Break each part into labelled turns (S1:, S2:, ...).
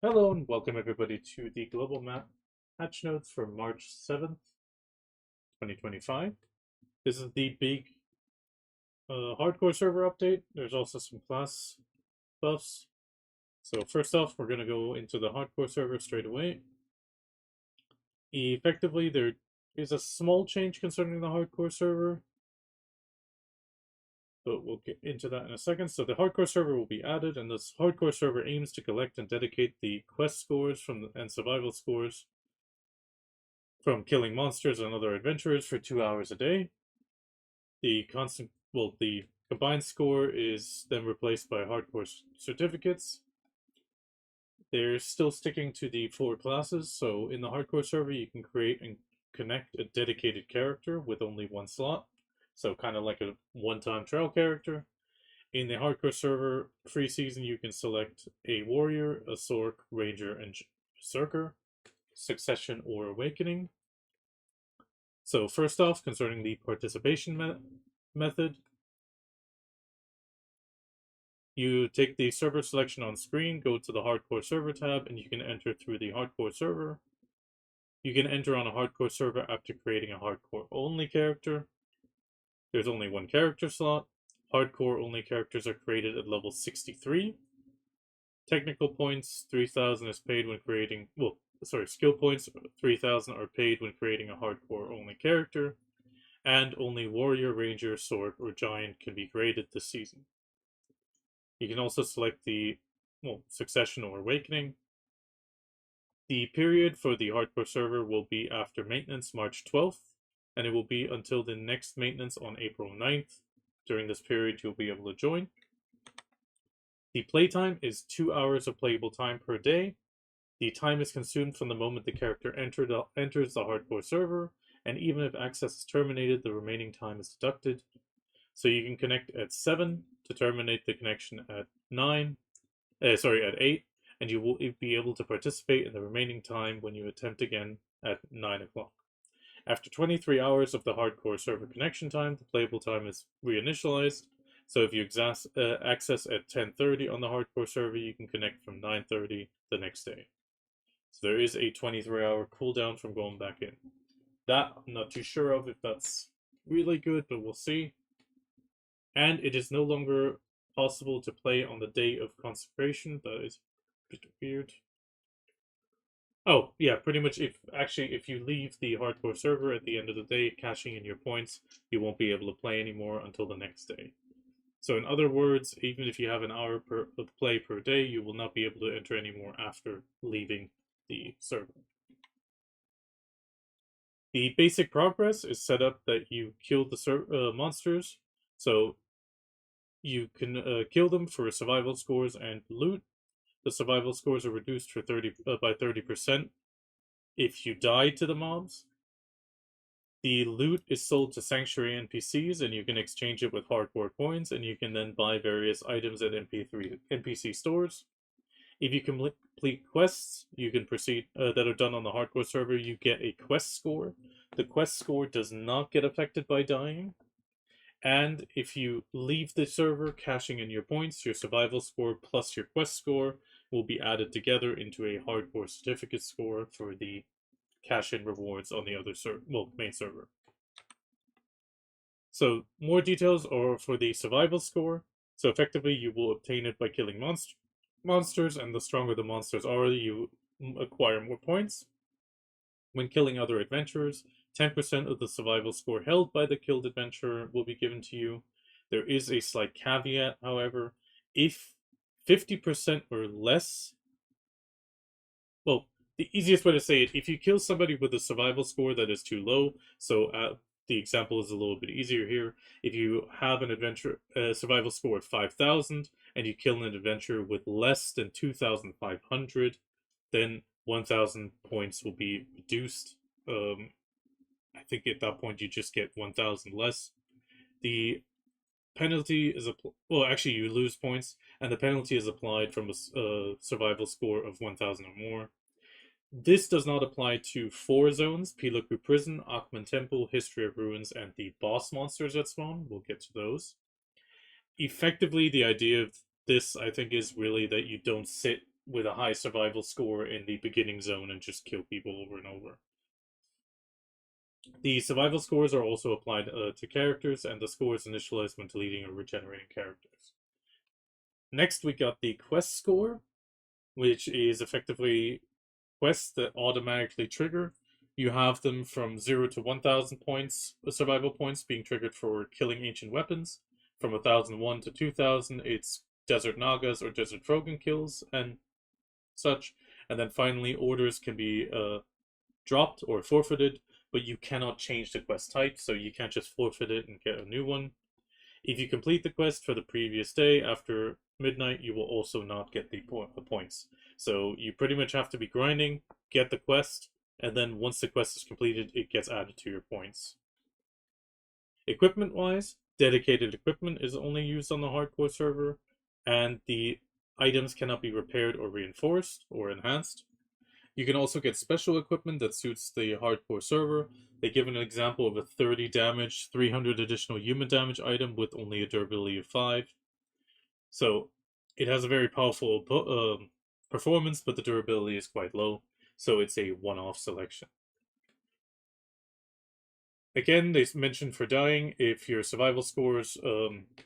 S1: Hello and welcome everybody to the global map patch notes for March 7th, 2025. This is the big hardcore server update. There's also some class buffs. So first off, we're going to go into the hardcore server straight away. Effectively, there is a small change concerning the hardcore server, but we'll get into that in a second. So the hardcore server will be added, and this hardcore server aims to collect and dedicate the quest scores and survival scores from killing monsters and other adventurers for 2 hours a day. The combined score is then replaced by hardcore certificates. They're still sticking to the 4 classes, so in the hardcore server you can create and connect a dedicated character with only 1 slot, so kind of like a one-time trial character. In the hardcore server free season you can select a warrior, a sorc, ranger, and berserker, succession or awakening. So first off, concerning the participation method, you take the server selection on screen, go to the hardcore server tab, and you can enter through the hardcore server. You can enter on a hardcore server after creating a hardcore only character. There's only 1 character slot. Hardcore only characters are created at level 63. Technical points 3,000 is paid when creating, skill points 3,000 are paid when creating a hardcore only character, and only warrior, ranger, sorc, or giant can be created this season. You can also select the succession or awakening. The period for the hardcore server will be after maintenance March 12th, and it will be until the next maintenance on April 9th. During this period, you'll be able to join. The playtime is 2 hours of playable time per day. The time is consumed from the moment the character enters the hardcore server, and even if access is terminated, the remaining time is deducted. So you can connect at 7 to terminate the connection at 8, and you will be able to participate in the remaining time when you attempt again at 9 o'clock. After 23 hours of the hardcore server connection time, the playable time is reinitialized. So if you access at 10:30 on the hardcore server, you can connect from 9:30 the next day. So there is a 23-hour cooldown from going back in. That I'm not too sure of if that's really good, but we'll see. And it is no longer possible to play on the day of Consecration. That is a bit weird. Oh, yeah, pretty much if you leave the hardcore server at the end of the day, cashing in your points, you won't be able to play anymore until the next day. So in other words, even if you have an hour of play per day, you will not be able to enter anymore after leaving the server. The basic progress is set up that you kill the monsters, so you can kill them for survival scores and loot. The survival scores are reduced for by 30% if you die to the mobs. The loot is sold to Sanctuary NPCs, and you can exchange it with hardcore coins, and you can then buy various items at NPC stores. If you complete quests, you can proceed that are done on the hardcore server. You get a quest score. The quest score does not get affected by dying. And if you leave the server, cashing in your points, your survival score plus your quest score will be added together into a hardcore certificate score for the cash-in rewards on the other main server. So more details are for the survival score. So effectively, you will obtain it by killing monsters, and the stronger the monsters are, you acquire more points. When killing other adventurers, 10% of the survival score held by the killed adventurer will be given to you. There is a slight caveat, however. If 50% or less, the easiest way to say it, if you kill somebody with a survival score that is too low, so the example is a little bit easier here. If you have an survival score of 5,000 and you kill an adventurer with less than 2,500, then 1,000 points will be reduced. I think at that point you just get 1,000 less. The penalty is actually you lose points, and the penalty is applied from a survival score of 1,000 or more. This does not apply to 4 zones: Pilaku Prison, Akhman Temple, History of Ruins, and the boss monsters that spawn. We'll get to those. Effectively, the idea of this, I think, is really that you don't sit with a high survival score in the beginning zone and just kill people over and over. The survival scores are also applied to characters, and the score is initialized when deleting or regenerating characters. Next, we got the quest score, which is effectively quests that automatically trigger. You have them from 0 to 1,000 points, survival points being triggered for killing ancient weapons. From 1,001 to 2,000, it's Desert Nagas or Desert Trogan kills and such. And then finally, orders can be dropped or forfeited, but you cannot change the quest type, so you can't just forfeit it and get a new one. If you complete the quest for the previous day after midnight, you will also not get the points. So you pretty much have to be grinding, get the quest, and then once the quest is completed, it gets added to your points. Equipment-wise, dedicated equipment is only used on the hardcore server, and the items cannot be repaired or reinforced or enhanced. You can also get special equipment that suits the hardcore server. They give an example of a 30 damage, 300 additional human damage item with only a durability of 5. So it has a very powerful performance, but the durability is quite low. So it's a one-off selection. Again, they mentioned for dying, if your survival scores,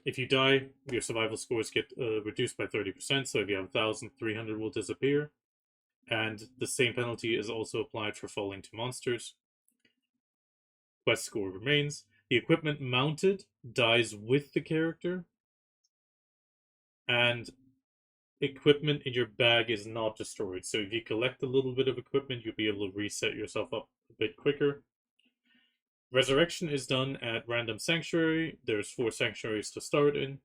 S1: if you die, your survival scores get reduced by 30%. So if you have 1,300 will disappear. And the same penalty is also applied for falling to monsters. Quest score remains. The equipment mounted dies with the character. And equipment in your bag is not destroyed. So if you collect a little bit of equipment, you'll be able to reset yourself up a bit quicker. Resurrection is done at random sanctuary. There's 4 sanctuaries to start in.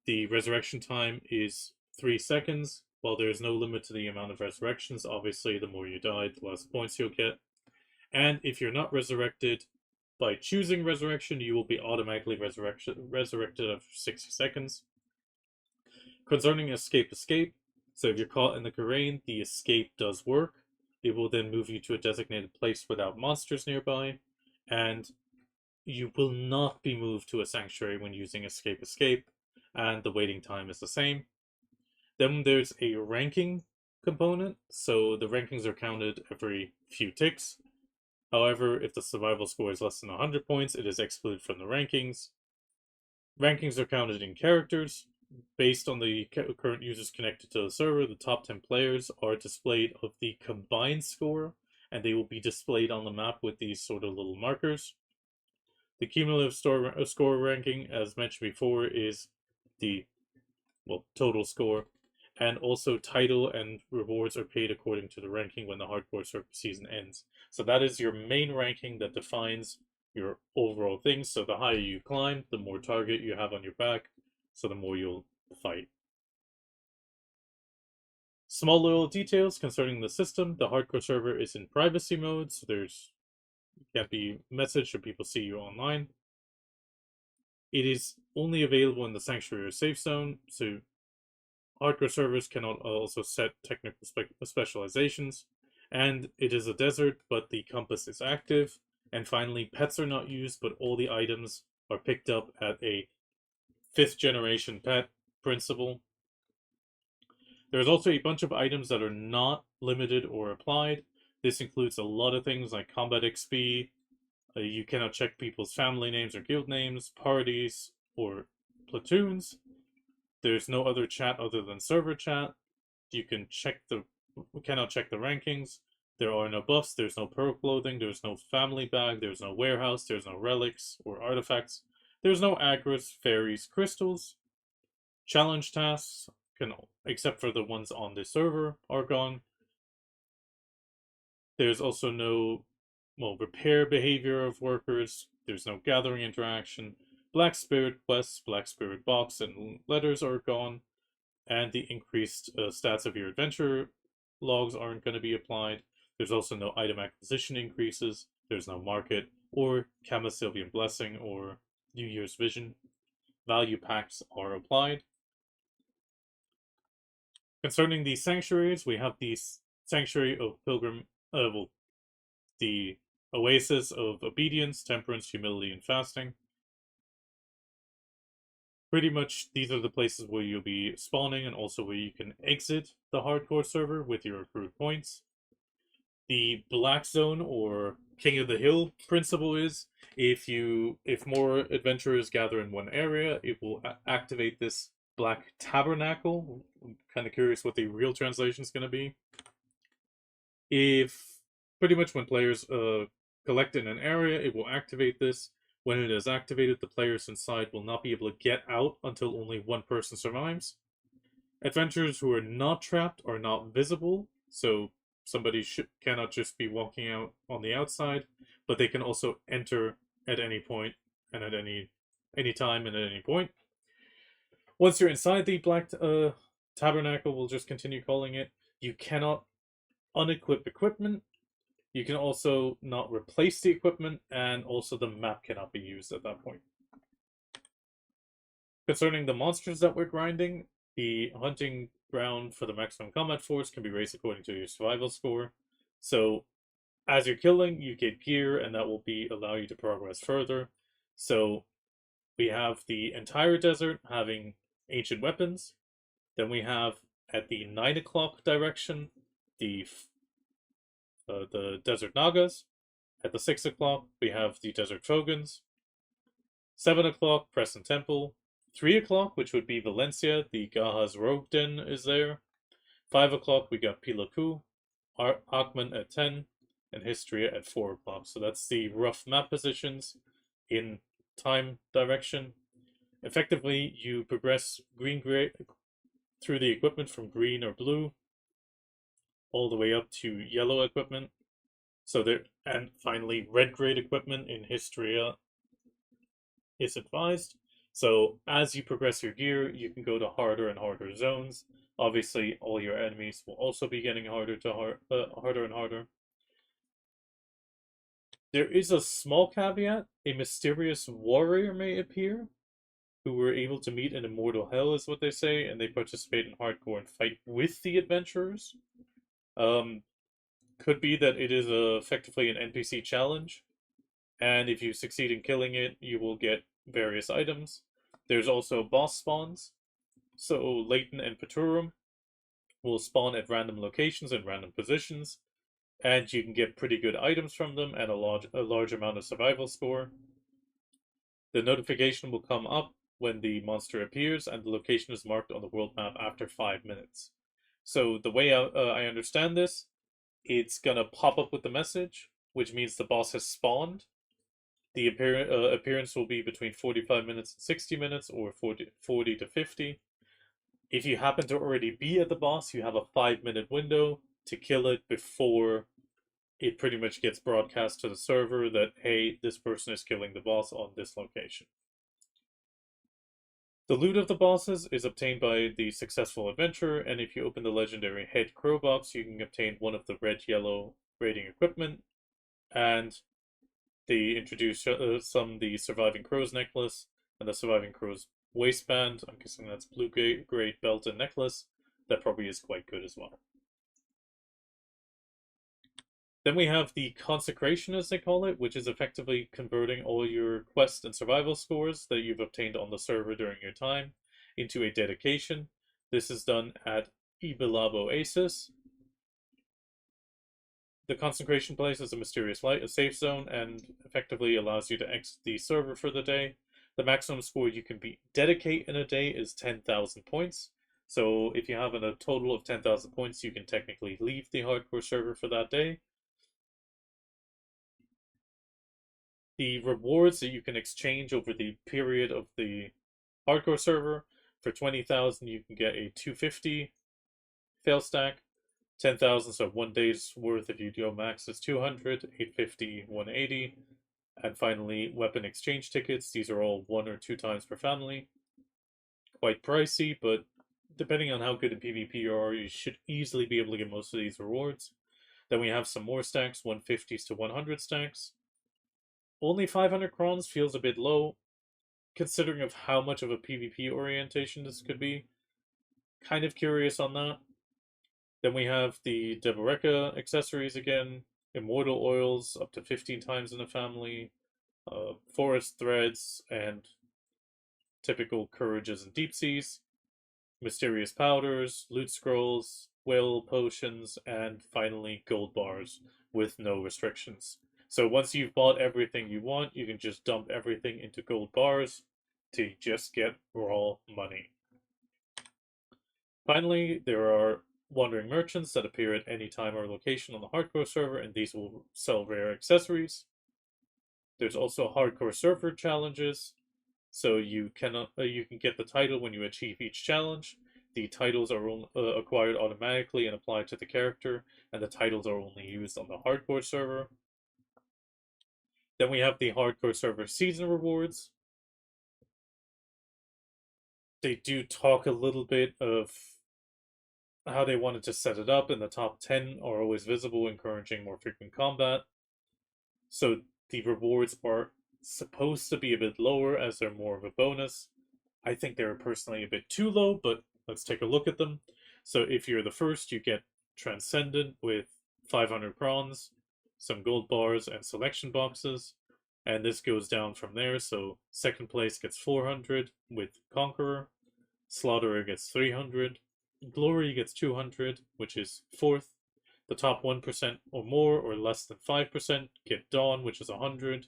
S1: The resurrection time is 3 seconds. While there is no limit to the amount of resurrections, obviously the more you die, the less points you'll get. And if you're not resurrected by choosing resurrection, you will be automatically resurrected after 60 seconds. Concerning escape, so if you're caught in the Karain, the escape does work. It will then move you to a designated place without monsters nearby, and you will not be moved to a sanctuary when using escape, and the waiting time is the same. Then there's a ranking component, so the rankings are counted every few ticks. However, if the survival score is less than 100 points, it is excluded from the rankings. Rankings are counted in characters. Based on the current users connected to the server, the top 10 players are displayed of the combined score, and they will be displayed on the map with these sort of little markers. The cumulative score ranking, as mentioned before, is the total score. And also title and rewards are paid according to the ranking when the hardcore server season ends. So that is your main ranking that defines your overall things. So the higher you climb, the more target you have on your back, so the more you'll fight. Small little details concerning the system. The hardcore server is in privacy mode, so you can't be messaged or people see you online. It is only available in the sanctuary or safe zone, so hardcore servers cannot also set technical specializations, and it is a desert, but the compass is active. And finally, pets are not used, but all the items are picked up at a 5th generation pet principle. There's also a bunch of items that are not limited or applied. This includes a lot of things like combat XP. You cannot check people's family names or guild names, parties, or platoons. There's no other chat other than server chat. You cannot check the rankings. There are no buffs, there's no pearl clothing, there's no family bag, there's no warehouse, there's no relics or artifacts. There's no agras, fairies, crystals. Challenge tasks, except for the ones on the server, are gone. There's also no repair behavior of workers. There's no gathering interaction. Black Spirit quests, Black Spirit box, and letters are gone. And the increased stats of your adventure logs aren't going to be applied. There's also no item acquisition increases. There's no market or Camasylvian Blessing or New Year's Vision. Value packs are applied. Concerning the sanctuaries, we have the Sanctuary of Pilgrim, the Oasis of Obedience, Temperance, Humility, and Fasting. pretty much these are the places where you'll be spawning and also where you can exit the hardcore server with your accrued points. The black zone or King of the Hill principle is if more adventurers gather in one area, it will activate this black tabernacle. I'm kind of curious what the real translation is going to be. If pretty much when players collect in an area, it will activate this. When it is activated, the players inside will not be able to get out until only one person survives. Adventurers who are not trapped are not visible, so somebody cannot just be walking out on the outside, but they can also enter at any point and at any time and at any point. Once you're inside the black tabernacle, we'll just continue calling it, you cannot unequip equipment. You can also not replace the equipment, and also the map cannot be used at that point. Concerning the monsters that we're grinding, the hunting ground for the maximum combat force can be raised according to your survival score. So as you're killing, you get gear, and that will allow you to progress further. So we have the entire desert having ancient weapons. Then we have at the 9 o'clock direction the desert nagas. At the 6 o'clock we have the desert trogans. 7 o'clock Preston Temple. 3 o'clock, which would be Valencia, the Gaha's Rogue Den is there. 5 o'clock we got Pilaku, Akhman at 10, and Histria at 4 o'clock. So that's the rough map positions in time direction. Effectively, you progress green-gray through the equipment from green or blue all the way up to yellow equipment. So there, and finally red-grade equipment in Histria is advised. So as you progress your gear, you can go to harder and harder zones. Obviously, all your enemies will also be getting harder and harder. There is a small caveat. A mysterious warrior may appear, who were able to meet in immortal hell, is what they say, and they participate in hardcore and fight with the adventurers. Could be that it is effectively an NPC challenge, and if you succeed in killing it, you will get various items. There's also boss spawns. So Leighton and Paturum will spawn at random locations and random positions, and you can get pretty good items from them and a large amount of survival score. The notification will come up when the monster appears, and the location is marked on the world map after 5 minutes. So the way I understand this, it's gonna pop up with the message, which means the boss has spawned. The appearance will be between 45 minutes and 60 minutes, or 40 to 50. If you happen to already be at the boss, you have a 5-minute window to kill it before it pretty much gets broadcast to the server that, hey, this person is killing the boss on this location. The loot of the bosses is obtained by the successful adventurer, and if you open the legendary Head Crow box, you can obtain one of the red-yellow raiding equipment, and they introduce the Surviving Crow's necklace and the Surviving Crow's waistband. I'm guessing that's blue-gray belt and necklace. That probably is quite good as well. Then we have the Consecration, as they call it, which is effectively converting all your quest and survival scores that you've obtained on the server during your time into a dedication. This is done at Ibilabo Aces. The Consecration place is a mysterious light, a safe zone, and effectively allows you to exit the server for the day. The maximum score you can dedicate in a day is 10,000 points. So if you have a total of 10,000 points, you can technically leave the hardcore server for that day. The rewards that you can exchange over the period of the hardcore server, for 20,000 you can get a 250 fail stack. 10,000, so 1 day's worth if you go max is 200, 850, 180. And finally, weapon exchange tickets. These are all 1 or 2 times per family. Quite pricey, but depending on how good in PvP you are, you should easily be able to get most of these rewards. Then we have some more stacks, 150s to 100 stacks. Only 500 crowns feels a bit low, considering of how much of a PvP orientation this could be. Kind of curious on that. Then we have the Deboreka accessories again, immortal oils up to 15 times in a family, forest threads, and typical courages and deep seas, mysterious powders, loot scrolls, whale potions, and finally gold bars with no restrictions. So once you've bought everything you want, you can just dump everything into gold bars to just get raw money. Finally, there are wandering merchants that appear at any time or location on the hardcore server, and these will sell rare accessories. There's also hardcore server challenges, so you can get the title when you achieve each challenge. The titles are acquired automatically and applied to the character, and the titles are only used on the hardcore server. Then we have the hardcore server season rewards. They do talk a little bit of how they wanted to set it up, and the top 10 are always visible, encouraging more frequent combat. So the rewards are supposed to be a bit lower as they're more of a bonus. I think they're personally a bit too low, but let's take a look at them. So if you're the first, you get Transcendent with 500 crowns, some gold bars, and selection boxes. And this goes down from there. So second place gets 400 with Conqueror. Slaughterer gets 300. Glory gets 200, which is fourth. The top 1% or more or less than 5% get Dawn, which is 100.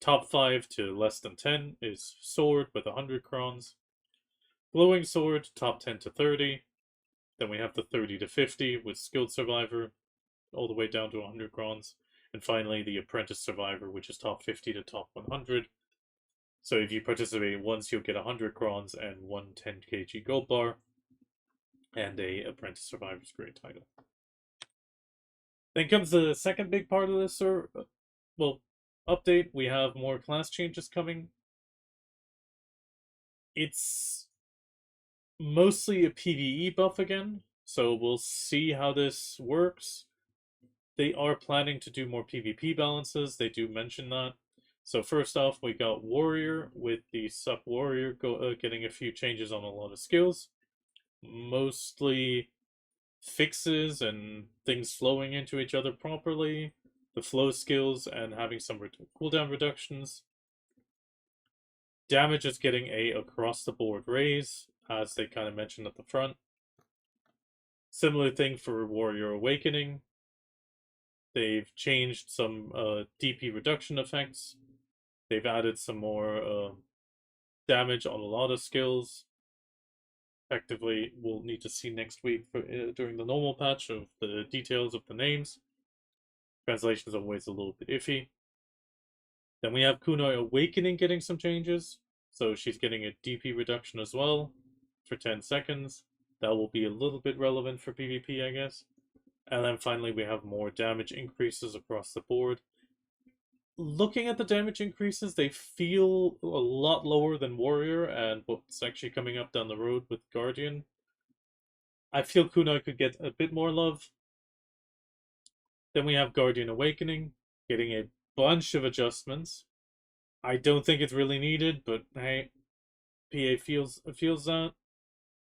S1: Top 5 to less than 10 is Sword with 100 crowns. Glowing Sword, top 10 to 30. Then we have the 30 to 50 with Skilled Survivor, all the way down to 100 crowns. And finally, the Apprentice Survivor, which is top 50 to top 100. So if you participate once, you'll get 100 crowns and one 10 kg gold bar, and a Apprentice Survivor's grade title. Then comes the second big part of this update. We have more class changes coming. It's mostly a PVE buff again, so we'll see how this works. They are planning to do more PvP balances. They do mention that. So first off, we got Warrior with the Sup Warrior getting a few changes on a lot of skills. Mostly fixes and things flowing into each other properly, the flow skills, and having some cooldown reductions. Damage is getting a across the board raise, as they kind of mentioned at the front. Similar thing for Warrior Awakening. They've changed some DP reduction effects. They've added some more damage on a lot of skills. Effectively, we'll need to see next week during the normal patch of the details of the names. Translation is always a little bit iffy. Then we have Kunoi Awakening getting some changes. So she's getting a DP reduction as well for 10 seconds. That will be a little bit relevant for PvP, I guess. And then finally, we have more damage increases across the board. Looking at the damage increases, they feel a lot lower than Warrior and what's actually coming up down the road with Guardian. I feel Kunai could get a bit more love. Then we have Guardian Awakening, getting a bunch of adjustments. I don't think it's really needed, but hey, PA feels that.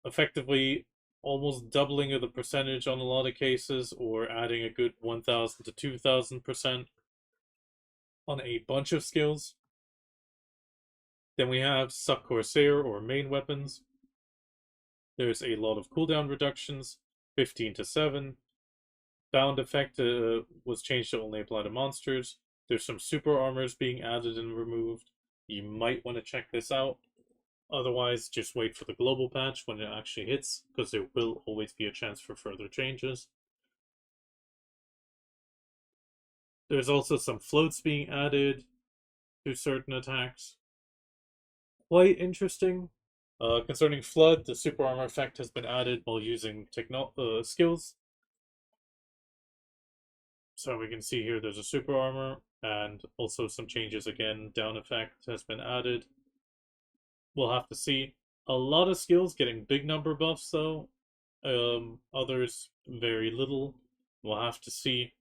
S1: Effectively, almost doubling of the percentage on a lot of cases, or adding a good 1,000 to 2,000% on a bunch of skills. Then we have Suck Corsair or main weapons. There's a lot of cooldown reductions, 15 to 7. Bound effect was changed to only apply to monsters. There's some super armors being added and removed. You might want to check this out. Otherwise, just wait for the global patch when it actually hits, because there will always be a chance for further changes. There's also some floats being added to certain attacks. Quite interesting. Concerning Flood, the super armor effect has been added while using skills. So we can see here there's a super armor, and also some changes again. Down effect has been added. We'll have to see. A lot of skills getting big number buffs though. Others very little. We'll have to see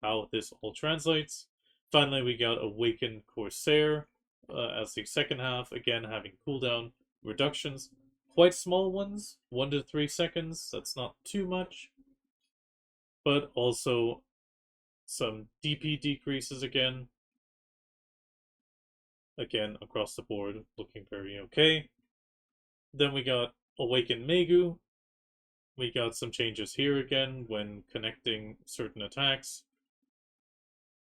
S1: how this all translates. Finally, we got Awakened Corsair as the second half, again having cooldown reductions. Quite small ones, 1 to 3 seconds, that's not too much. But also some DP decreases again. Again, across the board, looking very okay. Then we got Awakened Maegu. We got some changes here again when connecting certain attacks,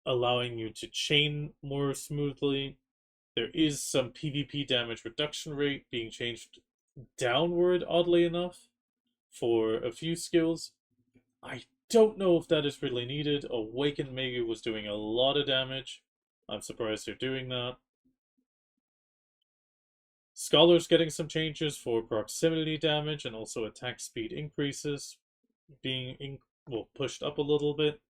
S1: allowing you to chain more smoothly. There is some PvP damage reduction rate being changed downward, oddly enough, for a few skills. I don't know if that is really needed. Awakened Maegu was doing a lot of damage. I'm surprised they're doing that. Scholar's getting some changes for proximity damage and also attack speed increases being pushed up a little bit.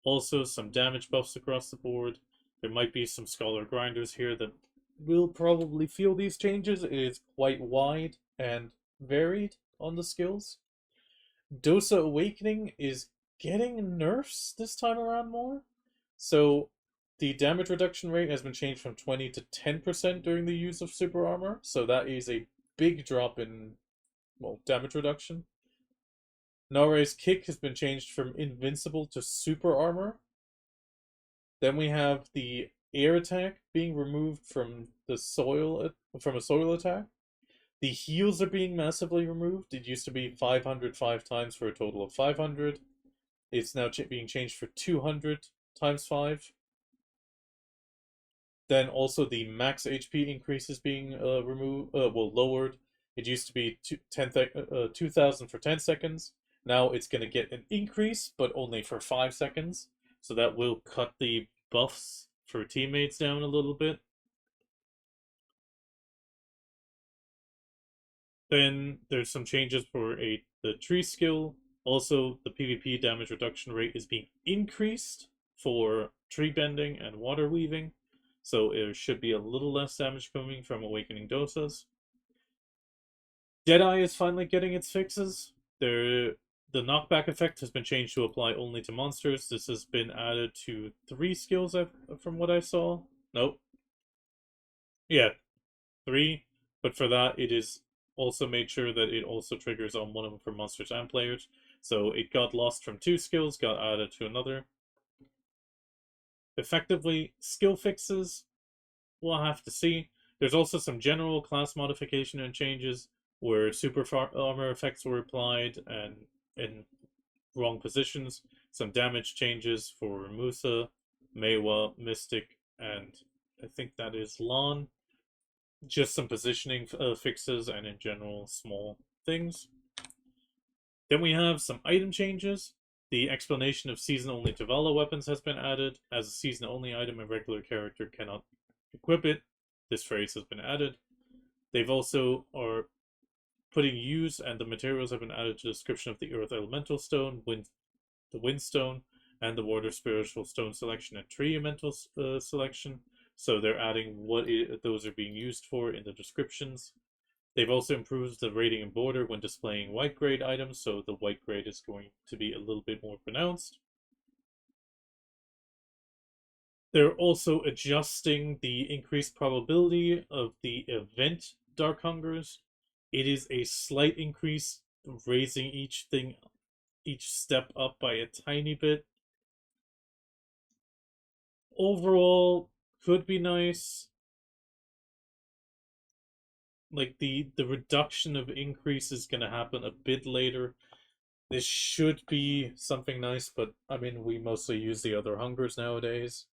S1: Also, some damage buffs across the board. There might be some Scholar grinders here that will probably feel these changes. It is quite wide and varied on the skills. Dosa Awakening is getting nerfs this time around more. So the damage reduction rate has been changed from 20 to 10% during the use of super armor. So that is a big drop in, well, damage reduction. Nare's kick has been changed from invincible to super armor. Then we have the air attack being removed from a soil attack. The heals are being massively removed. It used to be 500 5 times for a total of 500. It's now being changed for 200 times 5. Then also the max HP increase is being lowered. It used to be 2,000 for 10 seconds. Now it's going to get an increase, but only for 5 seconds. So that will cut the buffs for teammates down a little bit. Then there's some changes for the tree skill. Also, the PvP damage reduction rate is being increased for tree bending and water weaving. So there should be a little less damage coming from Awakening Dosas. Deadeye is finally getting its fixes. The knockback effect has been changed to apply only to monsters. This has been added to 3 skills from what I saw. Nope. Yeah, 3. But for that, it is also made sure that it also triggers on one of them for monsters and players. So it got lost from 2 skills, got added to another. Effectively, skill fixes, we'll have to see. There's also some general class modification and changes where super armor effects were applied and in wrong positions. Some damage changes for Musa, Meiwa, Mystic, and I think that is Lan. Just some positioning fixes and in general small things. Then we have some item changes. The explanation of season-only Tavala weapons has been added. As a season-only item, a regular character cannot equip it. This phrase has been added. They've also are putting use and the materials have been added to the description of the Earth Elemental Stone, the Wind Stone, and the Water Spiritual Stone selection and Tree Elemental selection. So they're adding what those are being used for in the descriptions. They've also improved the rating and border when displaying white grade items, so the white grade is going to be a little bit more pronounced. They're also adjusting the increased probability of the event Dark Hungers. It is a slight increase, raising each step up by a tiny bit. Overall, could be nice. Like the reduction of increase is going to happen a bit later. This should be something nice, but I mean, we mostly use the other hungers nowadays.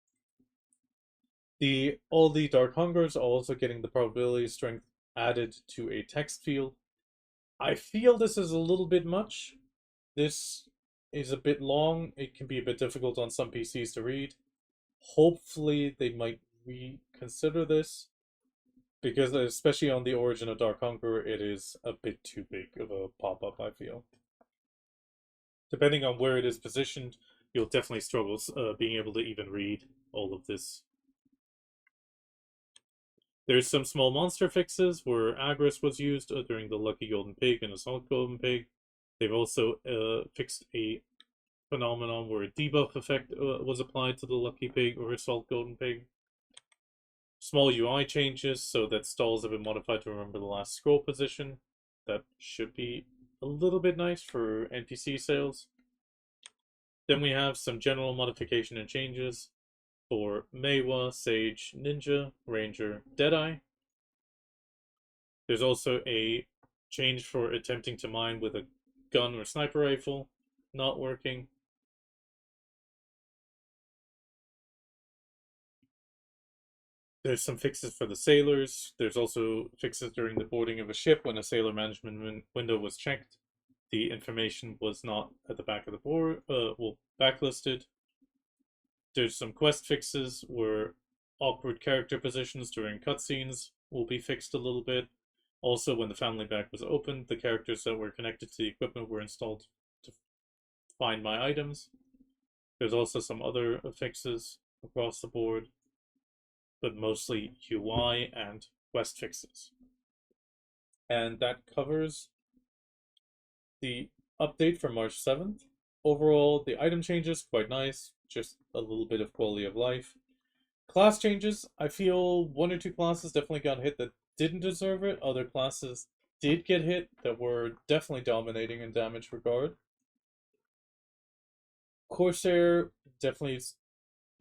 S1: All the Dark Hungers are also getting the probability strength added to a text field. I feel this is a little bit much. This is a bit long. It can be a bit difficult on some PCs to read. Hopefully they might reconsider this, because especially on the Origin of Dark Hunger, it is a bit too big of a pop-up, I feel. Depending on where it is positioned, you'll definitely struggle being able to even read all of this. There's some small monster fixes where Agris was used during the Lucky Golden Pig and Assault Golden Pig. They've also fixed a phenomenon where a debuff effect was applied to the Lucky Pig or Assault Golden Pig. Small UI changes so that stalls have been modified to remember the last scroll position. That should be a little bit nice for NPC sales. Then we have some general modification and changes. for Meiwa, Sage, Ninja, Ranger, Deadeye. There's also a change for attempting to mine with a gun or sniper rifle, not working. There's some fixes for the sailors. There's also fixes during the boarding of a ship when a sailor management window was checked. The information was not at the back of the board, backlisted. There's some quest fixes where awkward character positions during cutscenes will be fixed a little bit. Also, when the family bag was opened, the characters that were connected to the equipment were installed to find my items. There's also some other fixes across the board, but mostly UI and quest fixes. And that covers the update from March 7th. Overall, the item changes, quite nice, just a little bit of quality of life. Class changes, I feel one or two classes definitely got hit that didn't deserve it. Other classes did get hit that were definitely dominating in damage regard. Corsair definitely is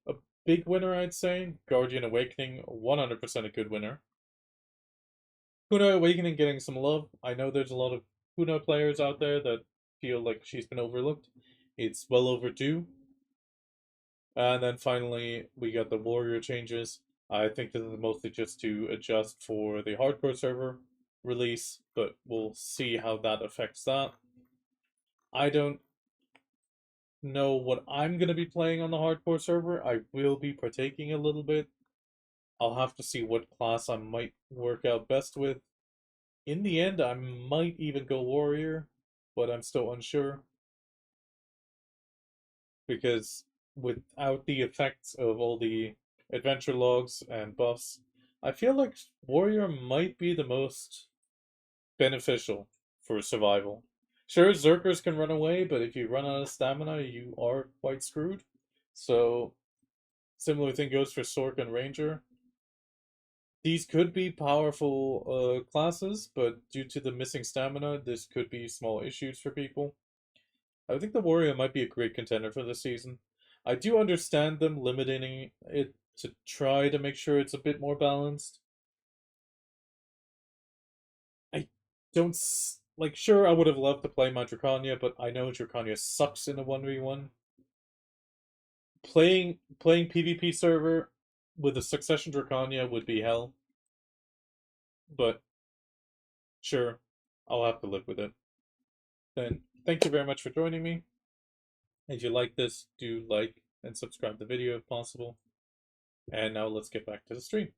S1: a big winner, I'd say. Guardian Awakening, 100% a good winner. Kuno Awakening getting some love. I know there's a lot of Kuno players out there that feel like she's been overlooked. It's well overdue. And then finally, we got the warrior changes. I think this is mostly just to adjust for the hardcore server release, but we'll see how that affects that. I don't know what I'm going to be playing on the hardcore server. I will be partaking a little bit. I'll have to see what class I might work out best with. In the end, I might even go warrior, but I'm still unsure. Because without the effects of all the adventure logs and buffs, I feel like warrior might be the most beneficial for survival. Sure, Zerkers can run away, but if you run out of stamina, you are quite screwed. So, similar thing goes for Sork and Ranger. These could be powerful classes, but due to the missing stamina, this could be small issues for people. I think the Warrior might be a great contender for this season. I do understand them limiting it to try to make sure it's a bit more balanced. I don't like. Sure, I would have loved to play my Dracania, but I know Dracania sucks in a 1v1. Playing PvP server with a Succession Dracania would be hell. But sure, I'll have to live with it. Then thank you very much for joining me. If you like this, do like and subscribe the video if possible. And now let's get back to the stream.